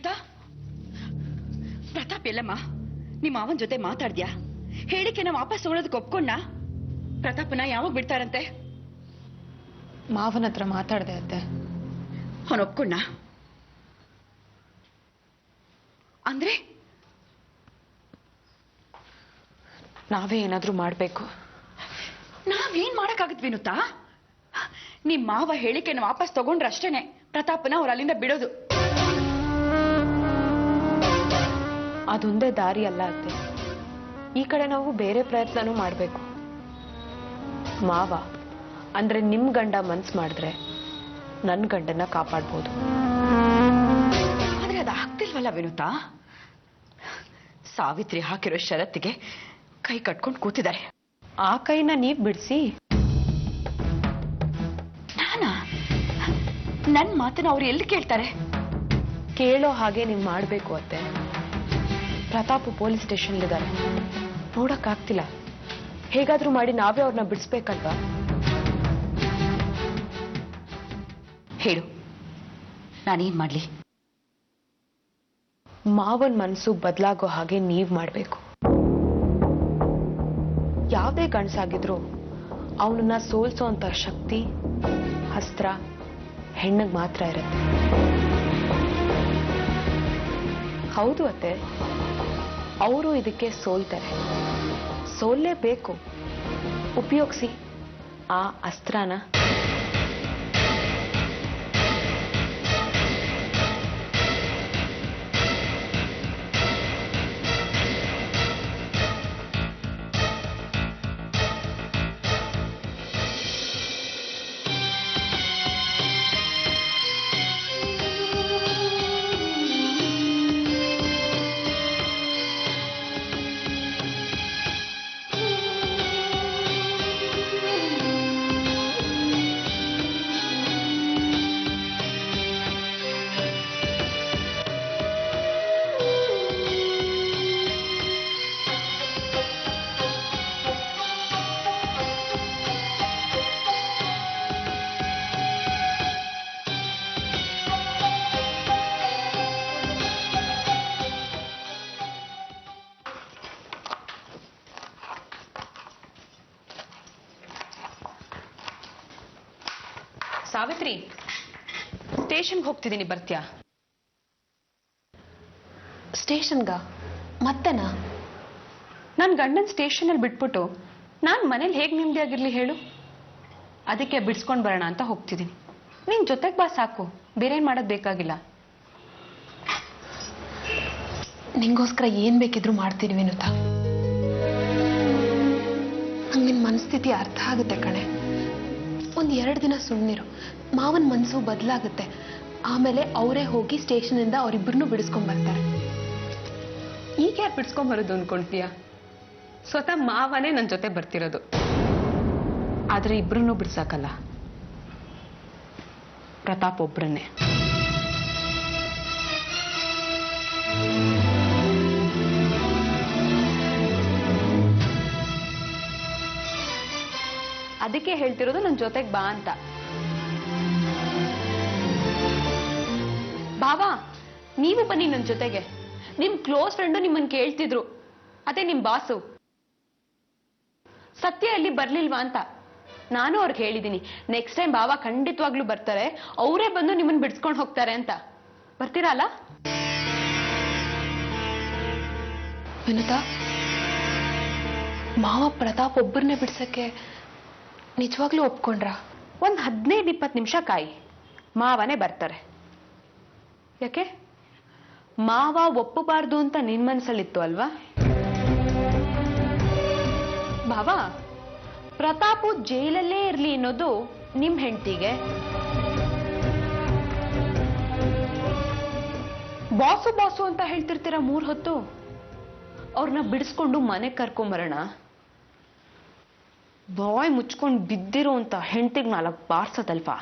ವಿನುತಾ, ಪ್ರತಾಪ್ ಎಲ್ಲಮ್ಮ ನಿಮ್ಮ ಮಾವನ ಜೊತೆ ಮಾತಾಡ್ದ್ಯಾ? ಹೇಳಿಕೆನ ವಾಪಸ್ ತಗೊಳ್ಳೋದಕ್ಕೆ ಒಪ್ಕೊಂಡ? ಪ್ರತಾಪನ ಯಾವಾಗ ಬಿಡ್ತಾರಂತೆ? ಮಾವನ ಹತ್ರ ಮಾತಾಡ್ದೆ ಅತ್ತೆ. ಅವನು ಒಪ್ಕೊಂಡ ಅಂದ್ರೆ ನಾವೇ ಏನಾದ್ರೂ ಮಾಡ್ಬೇಕು. ನಾವೇನ್ ಮಾಡಕ್ಕಾಗತ್ ವಿನುತಾ? ನಿಮ್ ಮಾವ ಹೇಳಿಕೆನ ವಾಪಸ್ ತಗೊಂಡ್ರೆ ಅಷ್ಟೇನೆ ಪ್ರತಾಪನ ಅವ್ರು ಅಲ್ಲಿಂದ ಬಿಡೋದು. ಅದೊಂದೇ ದಾರಿ ಅಲ್ಲ ಅತ್ತೆ. ಈ ಕಡೆ ನಾವು ಬೇರೆ ಪ್ರಯತ್ನನೂ ಮಾಡ್ಬೇಕು. ಮಾವ ಅಂದ್ರೆ ನಿಮ್ ಗಂಡ ಮನ್ಸ್ ಮಾಡಿದ್ರೆ ನನ್ ಗಂಡನ್ನ ಕಾಪಾಡ್ಬೋದು. ಆದ್ರೆ ಅದು ಆಗ್ತಿಲ್ವಲ್ಲ ವಿನುತಾ? ಸಾವಿತ್ರಿ ಹಾಕಿರೋ ಷರತ್ತಿಗೆ ಕೈ ಕಟ್ಕೊಂಡು ಕೂತಿದ್ದಾರೆ. ಆ ಕೈನ ನೀವ್ ಬಿಡಿಸಿ. ನಾನಾ? ನನ್ ಮಾತನ್ನ ಅವ್ರು ಎಲ್ಲಿ ಕೇಳ್ತಾರೆ? ಕೇಳೋ ಹಾಗೆ ನೀವ್ ಮಾಡ್ಬೇಕು ಅತ್ತೆ. ಪ್ರತಾಪ್ ಪೊಲೀಸ್ ಸ್ಟೇಷನ್ಲಿದ್ದಾರೆ, ನೋಡಕ್ಕಾಗ್ತಿಲ್ಲ. ಹೇಗಾದ್ರೂ ಮಾಡಿ ನಾವೇ ಅವ್ರನ್ನ ಬಿಡಿಸ್ಬೇಕಲ್ವಾ? ಹೇಳು, ನಾನೇನ್ ಮಾಡ್ಲಿ? ಮಾವನ್ ಮನಸ್ಸು ಬದಲಾಗೋ ಹಾಗೆ ನೀವ್ ಮಾಡ್ಬೇಕು. ಯಾವುದೇ ಗಂಡಸಾಗಿದ್ರು ಅವನನ್ನ ಸೋಲ್ಸೋ ಅಂತ ಶಕ್ತಿ, ಅಸ್ತ್ರ ಹೆಣ್ಣಿಗೆ ಮಾತ್ರ ಇರುತ್ತೆ. ಹೌದು ಅತ್ತೆ, ಅವರು ಇದಕ್ಕೆ ಸೋಲ್ತಾರೆ. ಸೋಲ್ಲೇಬೇಕು. ಉಪಯೋಗಿಸಿ ಆ ಅಸ್ತ್ರನ. ಸಾವಿತ್ರಿ, ಸ್ಟೇಷನ್ಗೆ ಹೋಗ್ತಿದ್ದೀನಿ, ಬರ್ತ್ಯಾ? ಸ್ಟೇಷನ್ಗ? ಮತ್ತೆನಾ? ನನ್ನ ಗಂಡನ ಸ್ಟೇಷನಲ್ಲಿ ಬಿಟ್ಬಿಟ್ಟು ನಾನು ಮನೇಲಿ ಹೇಗೆ ನೆಮ್ಮದಿಯಾಗಿರ್ಲಿ ಹೇಳು? ಅದಕ್ಕೆ ಬಿಡಿಸ್ಕೊಂಡು ಬರೋಣ ಅಂತ ಹೋಗ್ತಿದ್ದೀನಿ. ನೀನ್ ಜೊತೆಗೆ ಬಾ ಸಾಕು, ಬೇರೆ ಏನು ಮಾಡೋದು ಬೇಕಾಗಿಲ್ಲ. ನಿಂಗೋಸ್ಕರ ಏನ್ ಬೇಕಿದ್ರು ಮಾಡ್ತೀನಿ ವಿನುತಾ. ನಂಗೆ ನಿನ್ ಮನಸ್ಥಿತಿ ಅರ್ಥ ಆಗುತ್ತೆ ಕಣೆ. ಒಂದ್ 2 ದಿನ ಸುಮ್ಮನಿರು. ಮಾವನ್ ಮನ್ಸು ಬದಲಾಗುತ್ತೆ. ಆಮೇಲೆ ಅವರೇ ಹೋಗಿ ಸ್ಟೇಷನಿಂದ ಅವರಿಬ್ಬರನ್ನು ಬಿಡಿಸ್ಕೊಂಡ್ ಬರ್ತಾರೆ. ಈಗ ಯಾರು ಬಿಡಿಸ್ಕೊಂಬರೋದು ಅನ್ಕೊಂತೀಯ? ಸ್ವತಃ ಮಾವನೇ ನನ್ನ ಜೊತೆ ಬರ್ತಿರೋದು. ಆದ್ರೆ ಇಬ್ರನ್ನೂ ಬಿಡ್ಸಕ್ಕಲ್ಲ, ಪ್ರತಾಪ್ ಒಬ್ರನ್ನೇ. ಅದಕ್ಕೆ ಹೇಳ್ತಿರೋದು ನನ್ನ ಜೊತೆಗೆ ಬಾ ಅಂತ. ಬಾವಾ, ನೀವು ಬನ್ನಿ ನನ್ನ ಜೊತೆಗೆ. ನಿಮ್ ಕ್ಲೋಸ್ ಫ್ರೆಂಡು ನಿಮ್ಮನ್ನು ಕೇಳ್ತಿದ್ರು. ಅದೇ ನಿಮ್ ಬಾಸು ಸತ್ಯ ಅಲ್ಲಿ ಬರ್ಲಿಲ್ವಾ ಅಂತ. ನಾನು ಅವ್ರಿಗೆ ಹೇಳಿದ್ದೀನಿ, ನೆಕ್ಸ್ಟ್ ಟೈಮ್ ಬಾವಾ ಖಂಡಿತವಾಗ್ಲೂ ಬರ್ತಾರೆ, ಅವರೇ ಬಂದು ನಿಮ್ಮನ್ನು ಬಿಡಿಸ್ಕೊಂಡು ಹೋಗ್ತಾರೆ ಅಂತ. ಬರ್ತೀರಲ್ಲ? ವಿನುತಾ, ಮಾವ ಪ್ರತಾಪ್ ಒಬ್ಬರನ್ನೇ ಬಿಡ್ಸಕ್ಕೆ ನಿಜವಾಗ್ಲೂ ಒಪ್ಕೊಂಡ್ರ? ಒಂದು 15-20 ನಿಮಿಷ ಕಾಯಿ, ಮಾವನೇ ಬರ್ತಾರೆ. ಯಾಕೆ? ಮಾವ ಒಪ್ಪಬಾರ್ದು ಅಂತ ನಿನ್ ಮನಸ್ಸಲ್ಲಿತ್ತು ಅಲ್ವಾ? ಬಾವಾ, ಪ್ರತಾಪು ಜೈಲಲ್ಲೇ ಇರ್ಲಿ ಅನ್ನೋದು ನಿಮ್ ಹೆಂಡತಿಗೆ. ಬಾಸು ಬಾಸು ಅಂತ ಹೇಳ್ತಿರ್ತೀರ 3 ಹೊತ್ತು. ಅವ್ರನ್ನ ಬಿಡಿಸ್ಕೊಂಡು ಮನೆಗೆ ಕರ್ಕೊಂಬರೋಣ. ಬಾಯ್ ಮುಚ್ಕೊಂಡು ಬಿದ್ದಿರೋ ಅಂತ ಹೆಂಡತಿಗೆ 4 ಬಾರ್ಸದಲ್ವಾ?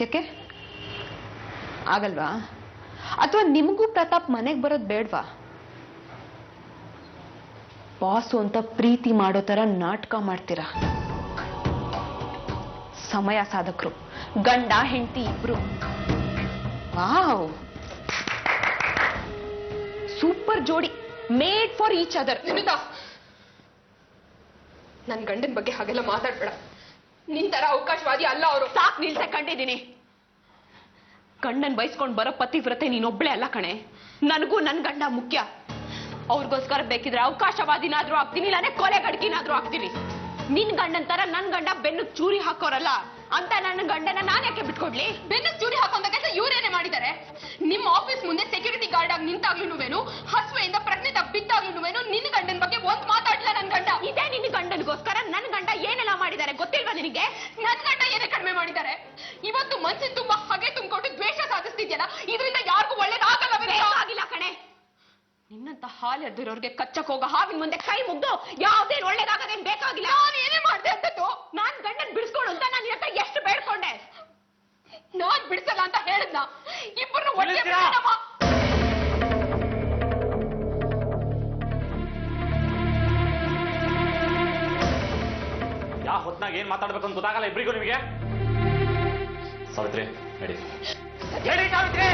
ಯಾಕೆ ಆಗಲ್ವಾ? ಅಥವಾ ನಿಮಗೂ ಪ್ರತಾಪ್ ಮನೆಗೆ ಬರೋದು ಬೇಡ್ವಾ? ಬಾಸು ಅಂತ ಪ್ರೀತಿ ಮಾಡೋ ತರ ನಾಟಕ ಮಾಡ್ತೀರಾ. ಸಮಯ ಸಾಧಕರು, ಗಂಡ ಹೆಂಡತಿ ಇಬ್ರು. ವಾವ್, ಸೂಪರ್ ಜೋಡಿ, ಮೇಡ್ ಫಾರ್ ಈಚ್ ಅದರ್. ನನ್ ಗಂಡನ ಬಗ್ಗೆ ಹಾಗೆಲ್ಲ ಮಾತಾಡ್ಬೇಡ. ನಿನ್ ತರ ಅವಕಾಶವಾದಿ ಅಲ್ಲ ಅವರು. ಸಾಕ್ ನಿಲ್ಸೆ ಕಂಡಿದ್ದೀನಿ. ಗಂಡನ್ ಬಯಸ್ಕೊಂಡ್ ಬರೋ ಪತಿವ್ರತೆ ನೀನೊಬ್ಳೆ ಅಲ್ಲ ಕಣೆ. ನನಗೂ ನನ್ ಗಂಡ ಮುಖ್ಯ. ಅವ್ರಿಗೋಸ್ಕರ ಬೇಕಿದ್ರೆ ಅವಕಾಶವಾದಿನಾದ್ರೂ ಆಗ್ತೀನಿ, ಇಲ್ಲಾಂದ್ರೆ ಕೊಲೆ ಗಡ್ಕಿನಾದ್ರೂ ಆಗ್ತೀನಿ. ನಿನ್ ಗಂಡನ್ ತರ ನನ್ ಗಂಡ ಬೆನ್ನು ಚೂರಿ ಹಾಕೋರಲ್ಲ ಅಂತ ನನ್ನ ಗಂಡನ ನಾನ್ ಯಾಕೆ ಬಿಟ್ಕೊಡ್ಲಿ? ಬೆನ್ನು ಚೂರಿ ಹಾಕೊಂಡ ಕೆಲಸ ಇವ್ರೇನೆ ಮಾಡಿದ್ದಾರೆ. ನಿಮ್ಮ ಆಫೀಸ್ ಮುಂದೆ ಸೆಕ್ಯೂರಿಟಿ ಗಾರ್ಡ್ ಆಗಿ ನಿಂತಾಗ್ಲೂನುವೇನು, ಹಸುವೆಯಿಂದ ಪ್ರಜ್ಞೆ ತಪ್ಪಿದ್ದಾಗ್ಲೂನುವೇನು ನಿನ್ನ ಗಂಡನ ಬಗ್ಗೆ ಒಂದ್ ಮಾತಾಡ್ಲಿಲ್ಲ ನನ್ ಗಂಡ. ಇದೇ ನಿನ್ನ ಗಂಡನಿಗೋಸ್ಕರ ನನ್ ಗಂಡ ಏನೆಲ್ಲ ಮಾಡಿದ್ದಾರೆ ಗೊತ್ತಿಲ್ವಾ ನಿನಗೆ? ನನ್ ಗಂಡ ಏನೇ ಕಡಿಮೆ ಮಾಡಿದ್ದಾರೆ? ಇವತ್ತು ಮನ್ಸಿನ ತುಂಬಾ ಹಾಗೆ ತುಂಬಿಕೊಂಡು ದ್ವೇಷ ಸಾಧಿಸ್ತಿದ್ಯಲ್ಲ, ಇದರಿಂದ ಯಾರಿಗೂ ಒಳ್ಳೇದಾಗಲ್ಲ. ಆಗಿಲ್ಲ ಕಣೆ. ನಿನ್ನಂತ ಹಾಲು ಎದ್ದಿರೋರ್ಗೆ ಕಚ್ಚಕ್ ಹೋಗೋ ಹಾವಿನ ಮುಂದೆ ಕೈ ಮುಗ್ದು ಯಾವ್ದೇನ್ ಒಳ್ಳೇದಾಗದೇನ್ ಬೇಕಾಗಿಲ್ಲ. ನಾನು ಏನೇ ಮಾಡ್ದೆ ಅಂತದ್ದು? ನಾನ್ ಗಂಡನ್ ಬಿಡಿಸ್ಕೊಡು ಅಂತ ನಾನು ನಿನ್ನ ಹತ್ರ ಎಷ್ಟು ಬೇಡ್ಕೊಂಡೆ. ನಾನ್ ಬಿಡಿಸಲ್ಲ ಅಂತ ಹೇಳಿದ್ನ. ಇಬ್ಬರು ಒಳ್ಳೆ ಯಾವ ಹೊತ್ನಾಗ ಏನ್ ಮಾತಾಡ್ಬೇಕು ಅಂತ ಗೊತ್ತಾಗಲ್ಲ ಇಬ್ರಿಗೂ ನಿಮಗೆ. ಸಾವಿತ್ರಿ ನಡಿ ನಡಿ Savitri.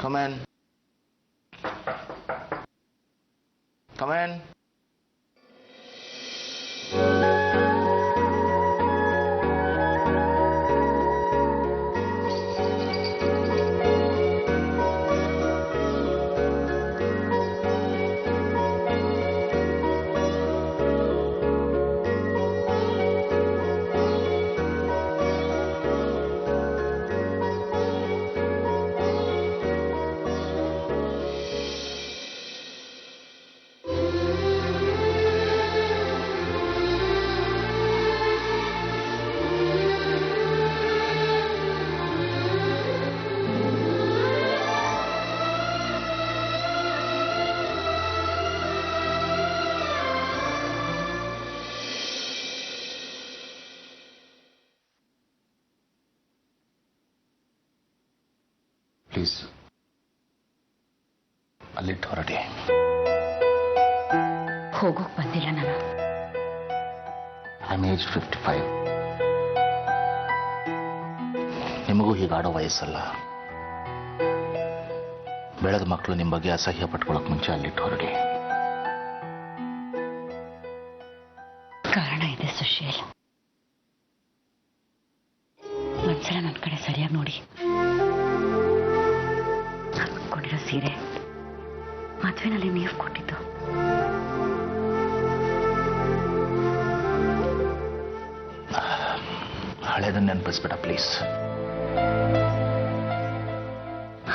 Come in. Come in. Please. ಅಲ್ಲಿಟ್ಟು ಹೊರಡಿ. ಹೋಗೋಕ್ ಬಂದಿಲ್ಲ ನಾನು. I'm aged 55. ನಿಮಗೂ ಹೀಗಾಡೋ ವಯಸ್ಸಲ್ಲ. ಬೆಳೆದ ಮಕ್ಕಳು ನಿಮ್ಮ ಬಗ್ಗೆ ಅಸಹ್ಯ ಪಟ್ಕೊಳ್ಳೋಕೆ ಮುಂಚೆ ಅಲ್ಲಿಟ್ಟು ಹೊರಡಿ. ಕಾರಣ ಇದೆ ಸುಶೀಲ್. ಒಂದ್ಸಲ ನನ್ನ ಕಡೆ ಸರಿಯಾಗಿ ನೋಡಿ. ಹಾಕೊಂಡಿರೋ ಸೀರೆ ಮದುವೆನಲ್ಲಿ ನೀವು ಕೊಟ್ಟಿದ್ದು. ಹಳೇದನ್ನ ನೆನಪಿಸ್ಬೇಡ ಪ್ಲೀಸ್.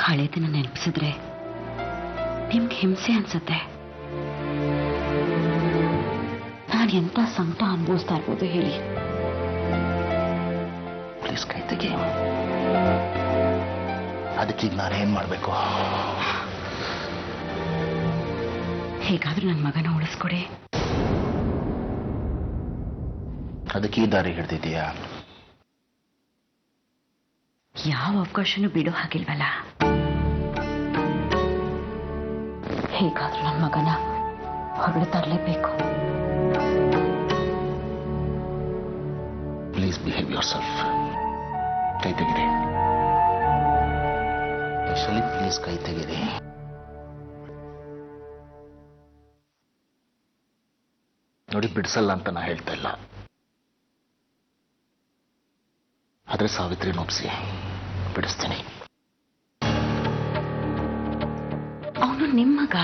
ಹಳೇದನ್ನ ನೆನಪಿಸಿದ್ರೆ ನಿಮ್ಗೆ ಹಿಂಸೆ ಅನ್ಸುತ್ತೆ. ನಾನು ಎಂತ ಸಂಕಟ ಅನುಭವಿಸ್ತಾ ಇರ್ಬೋದು ಹೇಳಿ. ಪ್ಲೀಸ್ ಕೈ ತೆಗಿ. ಅದಕ್ಕೀಗ ನಾನೇನ್ ಮಾಡ್ಬೇಕು? ಹೇಗಾದ್ರೂ ನನ್ನ ಮಗನ ಉಳಿಸ್ಕೊಡಿ. ಅದಕ್ಕೆ ಈ ದಾರಿ ಹಿಡ್ದಿದೀಯಾ? ಯಾವ ಅವಕಾಶನೂ ಬಿಡೋ ಹಾಗಿಲ್ವಲ್ಲ. ಹೇಗಾದ್ರೂ ನನ್ನ ಮಗನ ಹೊರಗೆ ತರಲೇಬೇಕು. Please behave yourself. ಕೈ ತೆಗಿರಿ. ಪ್ಲೀಸ್ ಕೈ ತೆಗಿರಿ. ನೋಡಿ, ಬಿಡಿಸಲ್ಲ ಅಂತ ನಾ ಹೇಳ್ತಾ ಇಲ್ಲ. ಆದ್ರೆ ಸಾವಿತ್ರಿ ಒಪ್ಸಿ ಬಿಡಿಸ್ತೀನಿ. ಅವನು ನಿಮ್ಮ ಮಗ.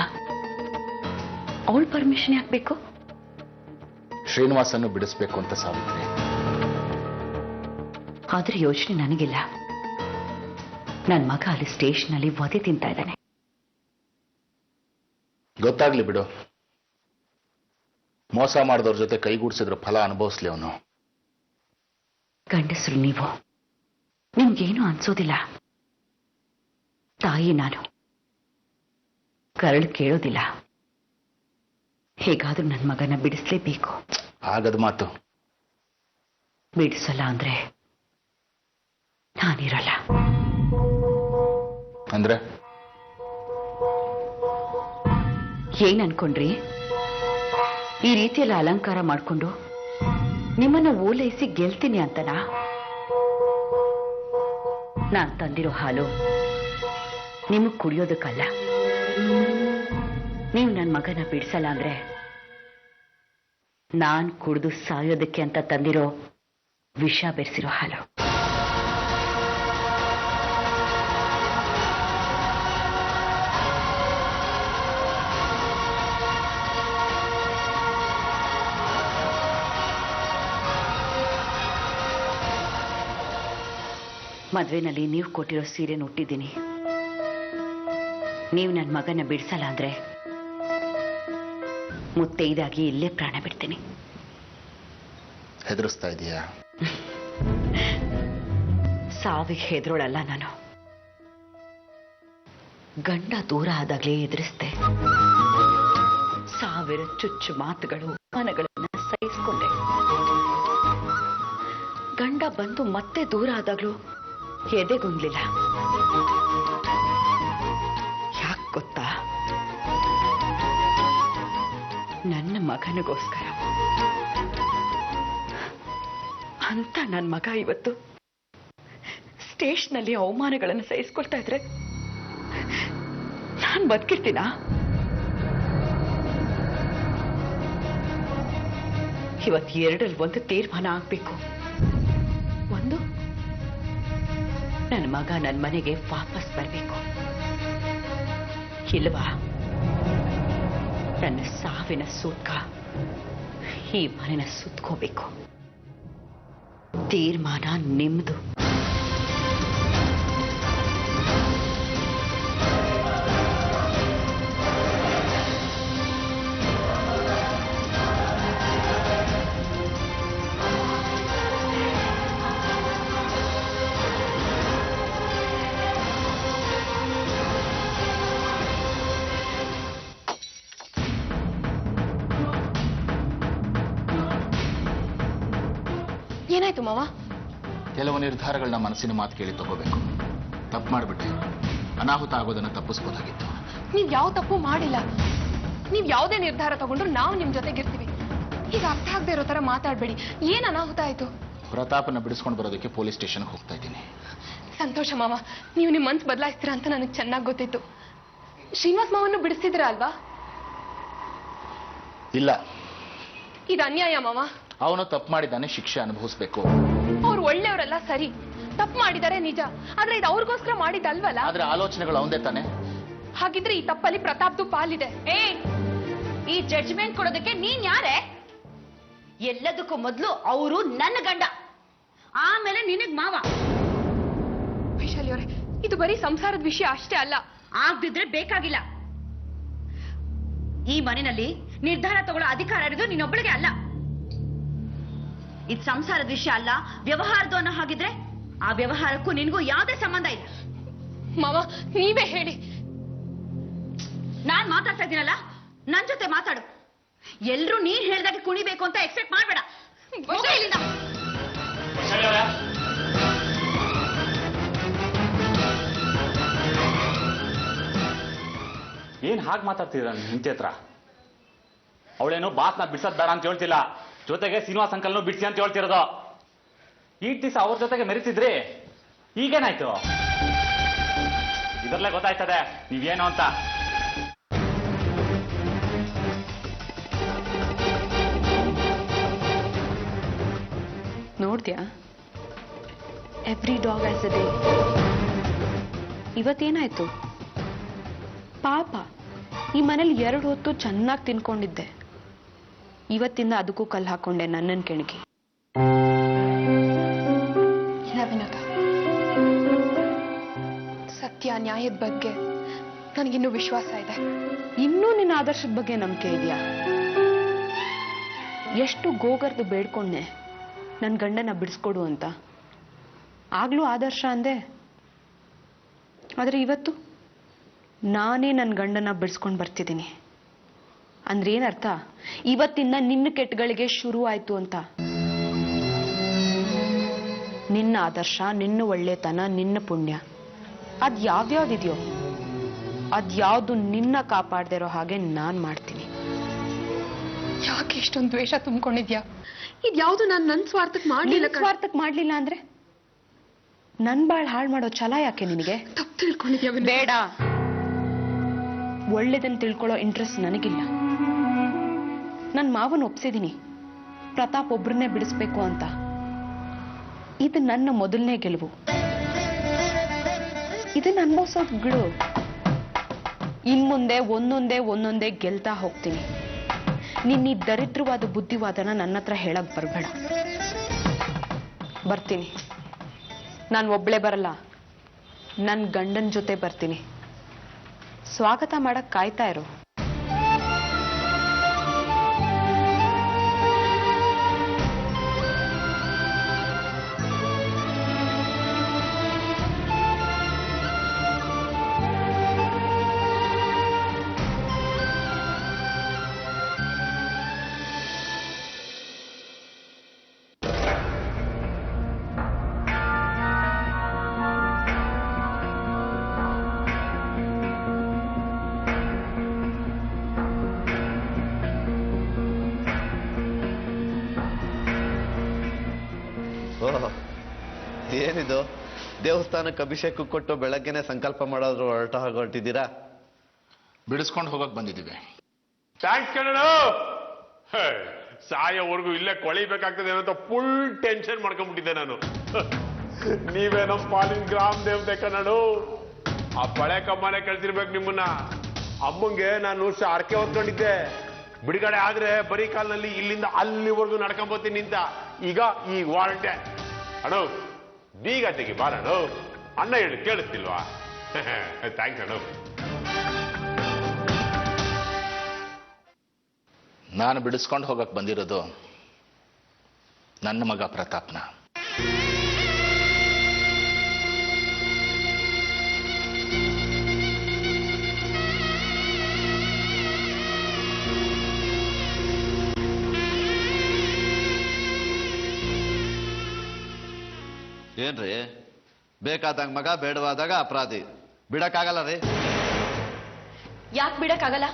ಅವಳ ಪರ್ಮಿಷನ್ ಯಾಕಬೇಕು? ಶ್ರೀನಿವಾಸನ್ನು ಬಿಡಿಸ್ಬೇಕು ಅಂತ ಸಾವಿತ್ರಿ. ಆದ್ರೆ ಯೋಚನೆ ನನಗಿಲ್ಲ. ನನ್ನ ಮಗ ಅಲ್ಲಿ ಸ್ಟೇಷನ್ ಅಲ್ಲಿ ವಧೆ ತಿಂತಾ ಇದ್ದಾನೆ. ಗೊತ್ತಾಗ್ಲಿ ಬಿಡು. ಮೋಸ ಮಾಡಿದವ್ರ ಜೊತೆ ಕೈಗೂಡಿಸಿದ್ರ ಫಲ ಅನುಭವಿಸ್ಲಿ ಅವನು. ಗಂಡಸರು ನೀವು, ನಿಮ್ಗೇನು ಅನ್ಸೋದಿಲ್ಲ. ತಾಯಿ ನಾನು, ಕರಳು ಕೇಳೋದಿಲ್ಲ. ಹೇಗಾದ್ರೂ ನನ್ನ ಮಗನ ಬಿಡಿಸ್ಲೇಬೇಕು. ಆಗದ ಮಾತು. ಬಿಡಿಸಲ್ಲ ಅಂದ್ರೆ ನಾನಿರಲ್ಲ. ಅಂದ್ರೆ ಏನ್ ಅನ್ಕೊಂಡ್ರಿ? ಈ ರೀತಿಯೆಲ್ಲ ಅಲಂಕಾರ ಮಾಡ್ಕೊಂಡು ನಿಮ್ಮನ್ನ ಓಲೈಸಿ ಗೆಲ್ತೀನಿ ಅಂತನಾ? ನಾನ್ ತಂದಿರೋ ಹಾಲು ನಿಮಗ್ ಕುಡಿಯೋದಕ್ಕಲ್ಲ. ನೀವು ನನ್ನ ಮಗನ ಬಿಡಿಸಲ್ಲ ಅಂದ್ರೆ ನಾನ್ ಕುಡಿದು ಸಾಯೋದಕ್ಕೆ ಅಂತ ತಂದಿರೋ ವಿಷ ಬೆರೆಸಿರೋ ಹಾಲು. ಮದ್ವೆನಲ್ಲಿ ನೀವು ಕೊಟ್ಟಿರೋ ಸೀರೆನ ಉಟ್ಟಿದ್ದೀನಿ. ನೀವು ನನ್ನ ಮಗನ ಬಿಡಿಸಲ್ಲ ಅಂದ್ರೆ ಮುತ್ತೈದಾಗಿ ಇಲ್ಲೇ ಪ್ರಾಣ ಬಿಡ್ತೀನಿ. ಹೆದರಿಸ್ತಾ ಇದೀಯಾ? ಸಾವಿಗೆ ಹೆದರೋಳಲ್ಲ ನಾನು. ಗಂಡ ದೂರ ಆದಾಗ್ಲೇ ಎದುರಿಸ್ದೆ. ಸಾವಿರ ಚುಚ್ಚು ಮಾತುಗಳು, ಅವಮಾನಗಳನ್ನ ಸಹಿಸ್ಕೊಂಡೆ. ಗಂಡ ಬಂದು ಮತ್ತೆ ದೂರ ಆದಾಗ್ಲೂ ಎದೆಗುಂದ್ಲಿಲ್ಲ. ಯಾಕೆ ಗೊತ್ತಾ? ನನ್ನ ಮಗನಿಗೋಸ್ಕರ. ಅಂತ ನನ್ನ ಮಗ ಇವತ್ತು ಸ್ಟೇಷನ್ನಲ್ಲಿ ಅವಮಾನಗಳನ್ನು ಸಹಿಸ್ಕೊಳ್ತಾ ಇದ್ರೆ ನಾನು ಬದುಕಿರ್ತೀನಾ? ಇವತ್ತು ಎರಡಲ್ಲಿ ಒಂದು ತೀರ್ಮಾನ ಆಗ್ಬೇಕು. ಒಂದು, ನನ್ನ ಮಗ ನನ್ನ ಮನೆಗೆ ವಾಪಸ್ ಬರಬೇಕು. ಇಲ್ವಾ ನನ್ನ ಸಾವಿನ ಸೂತ್ಕ ಈ ಮನೆನ ಸುತ್ಕೋಬೇಕು. ತೀರ್ಮಾನ ನಿಮ್ದು. ಏನಾಯ್ತು ಮಾವ? ಕೆಲವು ನಿರ್ಧಾರಗಳನ್ನ ಮನಸ್ಸಿನ ಮಾತು ಕೇಳಿ ತಗೋಬೇಕು. ತಪ್ಪು ಮಾಡ್ಬಿಟ್ಟೆ. ಅನಾಹುತ ಆಗೋದನ್ನ ತಪ್ಪಿಸ್ಬೋದಾಗಿತ್ತು. ನೀವ್ ಯಾವ ತಪ್ಪು ಮಾಡಿಲ್ಲ. ನೀವ್ ಯಾವುದೇ ನಿರ್ಧಾರ ತಗೊಂಡ್ರು ನಾವು ನಿಮ್ ಜೊತೆಗಿರ್ತೀವಿ. ಈಗ ಅರ್ಥ ಆಗದೆ ಇರೋ ತರ ಮಾತಾಡ್ಬೇಡಿ. ಏನ್ ಅನಾಹುತ ಆಯ್ತು? ಪ್ರತಾಪನ ಬಿಡಿಸ್ಕೊಂಡು ಬರೋದಕ್ಕೆ ಪೊಲೀಸ್ ಸ್ಟೇಷನ್ಗೆ ಹೋಗ್ತಾ ಇದ್ದೀನಿ. ಸಂತೋಷ ಮಾವ, ನೀವು ನಿಮ್ ಮನ್ಸು ಬದಲಾಯಿಸ್ತೀರಾ ಅಂತ ನನಗೆ ಚೆನ್ನಾಗಿ ಗೊತ್ತಿತ್ತು. ಶ್ರೀನಿವಾಸ್ ಮಾವನ್ನು ಬಿಡಿಸ್ತಿದ್ರ ಅಲ್ವಾ? ಇಲ್ಲ, ಇದು ಅನ್ಯಾಯ ಮಾವ. ಅವನು ತಪ್ಪು ಮಾಡಿದ್ದಾನೆ, ಶಿಕ್ಷೆ ಅನುಭವಿಸ್ಬೇಕು. ಅವ್ರು ಒಳ್ಳೆಯವರಲ್ಲ, ಸರಿ, ತಪ್ಪು ಮಾಡಿದ್ದಾರೆ ನಿಜ. ಆದ್ರೆ ಇದು ಅವ್ರಿಗೋಸ್ಕರ ಮಾಡಿದ್ದಲ್ವಲ್ಲ. ಆದ್ರೆ ಆಲೋಚನೆಗಳು ಅವಂದೇ ತಾನೆ. ಹಾಗಿದ್ರೆ ಈ ತಪ್ಪಲ್ಲಿ ಪ್ರತಾಪ್ದು ಪಾಲಿದೆ. ಈ ಜಡ್ಜ್ಮೆಂಟ್ ಕೊಡೋದಕ್ಕೆ ನೀನ್ ಯಾರೇ? ಎಲ್ಲದಕ್ಕೂ ಮೊದಲು ಅವರು ನನ್ನ ಗಂಡ, ಆಮೇಲೆ ನಿನಗ್ ಮಾವ. ವೈಶಾಲಿ ಅವರೇ, ಇದು ಬರೀ ಸಂಸಾರದ ವಿಷಯ ಅಷ್ಟೇ ಅಲ್ಲ. ಆಗ್ದಿದ್ರೆ ಬೇಕಾಗಿಲ್ಲ. ಈ ಮನೆಯಲ್ಲಿ ನಿರ್ಧಾರ ತಗೊಳ್ಳೋ ಅಧಿಕಾರ ಇರೋದು ನೀನೊಬ್ಬಳಿಗೆ ಅಲ್ಲ. ಇದು ಸಂಸಾರದ ವಿಷಯ ಅಲ್ಲ, ವ್ಯವಹಾರದ್ದು ಅನ್ನೋ ಹಾಗಿದ್ರೆ ಆ ವ್ಯವಹಾರಕ್ಕೂ ನಿನಗೂ ಯಾವುದೇ ಸಂಬಂಧ ಇಲ್ಲ. ಮಾವ, ನೀವೇ ಹೇಳಿ. ನಾನ್ ಮಾತಾಡ್ತಾ ಇದ್ದೀನಲ್ಲ, ನನ್ ಜೊತೆ ಮಾತಾಡು. ಎಲ್ರೂ ನೀನ್ ಹೇಳ್ದಾಗೆ ಕುಣಿಬೇಕು ಅಂತ ಎಕ್ಸ್ಪೆಕ್ಟ್ ಮಾಡ್ಬೇಡ. ಹೋಗು ಇಲ್ಲಿಂದ. ವೈಶಾಲಿ ಅವರೇ, ಏನ್ ಹಾಗೆ ಮಾತಾಡ್ತಿದ್ರ ನಿಂತೆ ಹತ್ರ? ಅವಳೇನು ಬಾಸ್ನ ಬಿಡ್ಸೋದ್ ಬೇಡ ಅಂತ ಹೇಳ್ತಿಲ್ಲ, ಜೊತೆಗೆ ಶ್ರೀನಿವಾಸ್ ಅಂಕಲ್ನು ಬಿಡ್ಸಿ ಅಂತ ಹೇಳ್ತಿರೋದು. ಈ ದಿವಸ ಅವ್ರ ಜೊತೆಗೆ ಮೆರಿತಿದ್ರಿ, ಈಗೇನಾಯ್ತು? ಇದರಲ್ಲೇ ಗೊತ್ತಾಯ್ತದೆ ನೀವೇನು ಅಂತ. ನೋಡ್ದ್ಯಾ? Every dog has a day. ಇವತ್ತೇನಾಯ್ತು? ಪಾಪ, ಈ ಮನೇಲಿ 2 ಹೊತ್ತು ಚೆನ್ನಾಗಿ ತಿನ್ಕೊಂಡಿದ್ದೆ. ಇವತ್ತಿಂದ ಅದಕ್ಕೂ ಕಲ್ಲು ಹಾಕೊಂಡೆ ನನ್ನನ್ ಕೆಣಕಿ. ಇಲ್ಲ ವಿನೋದ, ಸತ್ಯ ನ್ಯಾಯದ ಬಗ್ಗೆ ನನಗಿನ್ನೂ ವಿಶ್ವಾಸ ಇದೆ. ಇನ್ನೂ ನಿನ್ನ ಆದರ್ಶದ ಬಗ್ಗೆ ನಂಬಿಕೆ ಇದೆಯಾ? ಎಷ್ಟು ಗೋಗರ್ದು ಬೇಡ್ಕೊಂಡೆ ನನ್ನ ಗಂಡನ ಬಿಡಿಸ್ಕೊಡು ಅಂತ. ಆಗ್ಲೂ ಆದರ್ಶ ಅಂದೆ. ಆದರೆ ಇವತ್ತು ನಾನೇ ನನ್ನ ಗಂಡನ ಬಿಡಿಸ್ಕೊಂಡು ಬರ್ತಿದ್ದೀನಿ. ಅಂದ್ರೆ ಏನರ್ಥ? ಇವತ್ತಿಂದ ನಿನ್ನ ಕೆಟ್ಟಗಳಿಗೆ ಶುರು ಆಯ್ತು ಅಂತ. ನಿನ್ನ ಆದರ್ಶ, ನಿನ್ನ ಒಳ್ಳೆತನ, ನಿನ್ನ ಪುಣ್ಯ ಅದ್ ಯಾವ್ದ್ಯಾವ್ದಿದೆಯೋ ಅದ್ಯಾವುದು ನಿನ್ನ ಕಾಪಾಡದೇ ಇರೋ ಹಾಗೆ ನಾನ್ ಮಾಡ್ತೀನಿ. ಯಾಕೆ ಇಷ್ಟೊಂದು ದ್ವೇಷ ತುಂಬಿಕೊಂಡಿದ್ಯಾ? ಇದ್ಯಾವುದು ನಾನು ನನ್ನ ಸ್ವಾರ್ಥಕ್ಕೆ ಮಾಡಲಿಲ್ಲ. ಸ್ವಾರ್ಥಕ್ಕೆ ಮಾಡ್ಲಿಲ್ಲ ಅಂದ್ರೆ ನನ್ ಬಾಳ್ ಹಾಳು ಮಾಡೋ ಛಲ ಯಾಕೆ ನಿನಗೆ? ತಪ್ಪು ತಿಳ್ಕೊಂಡಿದ್ಯಾ? ಬೇಡ. ಒಳ್ಳೇದನ್ನ ತಿಳ್ಕೊಳ್ಳೋ ಇಂಟ್ರೆಸ್ಟ್ ನನಗಿಲ್ಲ. ನನ್ನ ಮಾವನ್ ಒಪ್ಸಿದೀನಿ ಪ್ರತಾಪ್ ಒಬ್ರನ್ನೇ ಬಿಡಿಸ್ಬೇಕು ಅಂತ. ಇದು ನನ್ನ ಮೊದಲನೇ ಗೆಲುವು. ಇದನ್ನ ಅನ್ಭವಿಸೋದ್ ಬಿಡು. ಇನ್ಮುಂದೆ ಒಂದೊಂದೇ ಗೆಲ್ತಾ ಹೋಗ್ತೀನಿ. ನಿನ್ನ ಈ ದರಿದ್ರವಾದ ಬುದ್ಧಿವಾದನ ನನ್ನ ಹತ್ರ ಹೇಳಕ್ ಬರ್ಬೇಡ. ಬರ್ತೀನಿ. ನಾನು ಒಬ್ಳೆ ಬರಲ್ಲ, ನನ್ನ ಗಂಡನ ಜೊತೆ ಬರ್ತೀನಿ. ಸ್ವಾಗತ ಮಾಡಕ್ ಕಾಯ್ತಾ ಇರು. ಏನಿದು ದೇವಸ್ಥಾನಕ್ಕೆ ಅಭಿಷೇಕ ಕೊಟ್ಟು ಬೆಳಗ್ಗೆನೆ ಸಂಕಲ್ಪ ಮಾಡೋದ್ರು ಹೊರಟಿದ್ದೀರಾ? ಬಿಡಿಸ್ಕೊಂಡು ಹೋಗಕ್ ಬಂದಿದ್ದೀವಿ. ಥ್ಯಾಂಕ್ಸ್ ಕಣ. ಸಾಯೋವರೆಗೂ ಇಲ್ಲೇ ಕೊಳಿಬೇಕಾಗ್ತದೆ ಅಂತ ಫುಲ್ ಟೆನ್ಷನ್ ಮಾಡ್ಕೊಂಡ್ಬಿಟ್ಟಿದ್ದೆ ನಾನು. ನೀವೇ ನಮ್ಮ ಪಾಲಿನ ಗ್ರಾಮ ದೇವತೆ ಕಣಡು. ಆ ಬಳೆ ಕಮ್ಮನೆ ಕಳ್ಸಿರ್ಬೇಕು ನಿಮ್ಮನ್ನ. ಅಮ್ಮಂಗೆ ನಾನು ಅರ್ಕೆ ಹೊತ್ಕೊಂಡಿದ್ದೆ. ಬಿಡುಗಡೆ ಆದ್ರೆ ಬರೀ ಕಾಲ್ನಲ್ಲಿ ಇಲ್ಲಿಂದ ಅಲ್ಲಿವರೆಗೂ ನಡ್ಕೊಂಬತ್ತೀನಿ ನಿಂತ. ಈಗ ಹೊರಟೆ ಅಣ್ಣ. ಬೀಗ ತೆಗಿ ಬಾರಣ್ಣ. ಅಣ್ಣ ಹೇಳಿ ಕೇಳಿಸ್ತಿಲ್ವಾ? ಥ್ಯಾಂಕ್ಸ್ ಅಣ್ಣ. ನಾನು ಬಿಡಿಸ್ಕೊಂಡು ಹೋಗಕ್ ಬಂದಿರೋದು ನನ್ನ ಮಗ ಪ್ರತಾಪ್ನ. ಏನ್ರಿ ಬೇಕಾದಾಗ ಮಗ, ಬೇಡವಾದಾಗ ಅಪರಾಧಿ. ಬಿಡಕ್ಕಾಗಲ್ಲ ರೀ. ಯಾಕೆ ಬಿಡಕ್ಕಾಗಲ್ಲ?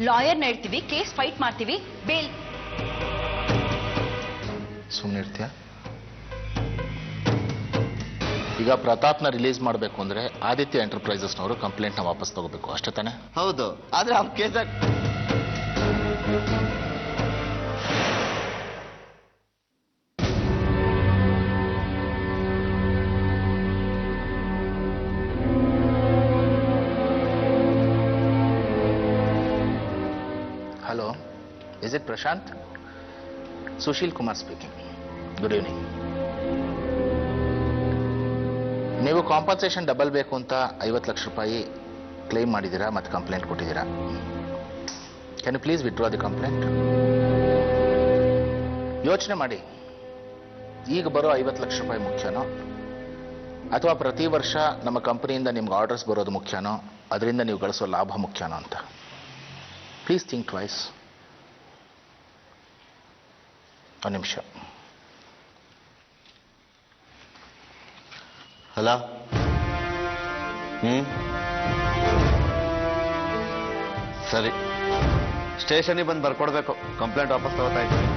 ಲಾಯರ್ನ ಇಡ್ತೀವಿ, ಕೇಸ್ ಫೈಟ್ ಮಾಡ್ತೀವಿ, ಬೇಲ್. ಸುಮ್ಮನೆ ಇರ್ತೀಯ? ಈಗ ಪ್ರತಾಪ್ನ ರಿಲೀಸ್ ಮಾಡಬೇಕು ಅಂದ್ರೆ ಆದಿತ್ಯ ಎಂಟರ್ಪ್ರೈಸಸ್ನವರು ಕಂಪ್ಲೇಂಟ್ನ ವಾಪಸ್ ತಗೋಬೇಕು, ಅಷ್ಟೇ ತಾನೆ? ಹೌದು. ಆದ್ರೆ ಅವ್ನ ಕೇಸ hello, is it Prashant? Sushil Kumar speaking. Good evening. ನೀವು ಕಾಂಪನ್ಸೇಷನ್ ಡಬಲ್ ಬೇಕು ಅಂತ 50 ಲಕ್ಷ ರೂಪಾಯಿ ಕ್ಲೈಮ್ ಮಾಡಿದ್ದೀರಾ ಮತ್ತು ಕಂಪ್ಲೇಂಟ್ ಕೊಟ್ಟಿದ್ದೀರಾ. Can you please withdraw the complaint? ಯೋಚನೆ ಮಾಡಿ, ಈಗ ಬರೋ 50 ಲಕ್ಷ ರೂಪಾಯಿ ಮುಖ್ಯನೋ ಅಥವಾ ಪ್ರತಿ ವರ್ಷ ನಮ್ಮ ಕಂಪನಿಯಿಂದ ನಿಮ್ಗೆ ಆರ್ಡರ್ಸ್ ಬರೋದು ಮುಖ್ಯನೋ, ಅದರಿಂದ ನೀವು ಗಳಿಸೋ ಲಾಭ ಮುಖ್ಯನೋ ಅಂತ. Please think twice. ಒಂದು ನಿಮಿಷ. ಹಲೋ. ಸರಿ, ಸ್ಟೇಷನಿಗೆ ಬಂದು ಬರ್ಕೊಡ್ಬೇಕು. ಕಂಪ್ಲೇಂಟ್ ವಾಪಸ್ ತಗೋತಾ ಇದ್ದೀನಿ.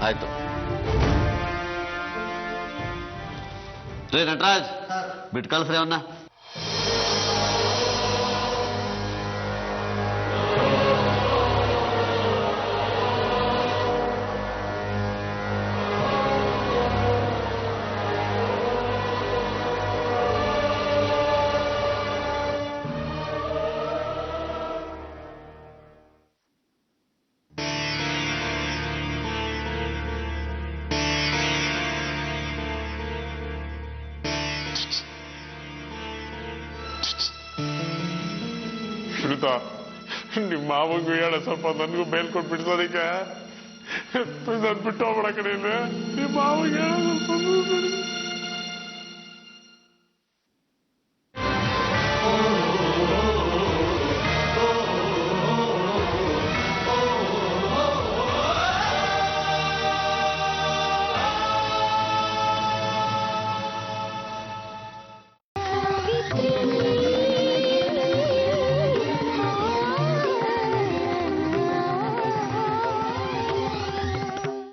ಆಯ್ತು ರೀ ನಟರಾಜ್, ಬಿಟ್ಟು ಕಳ್ಸ್ರಿ ಅವನ್ನ. ಸುನೀತಾ ನಿಮ್ಮ ಮಾವಂಗೂ ಹೇಳ ಸ್ವಲ್ಪ ನನಗೂ ಬೇಲ್ ಕೊಟ್ಟು ಬಿಡಿಸೋದಕ್ಕೆ ನಾನು ಬಿಟ್ಟು ಹೋಗ್ಬೇಡ ಕಡೆ ನಿಮ್ಮ ಮಾವಂಗೆ ಹೇಳ ಸ್ವಲ್ಪ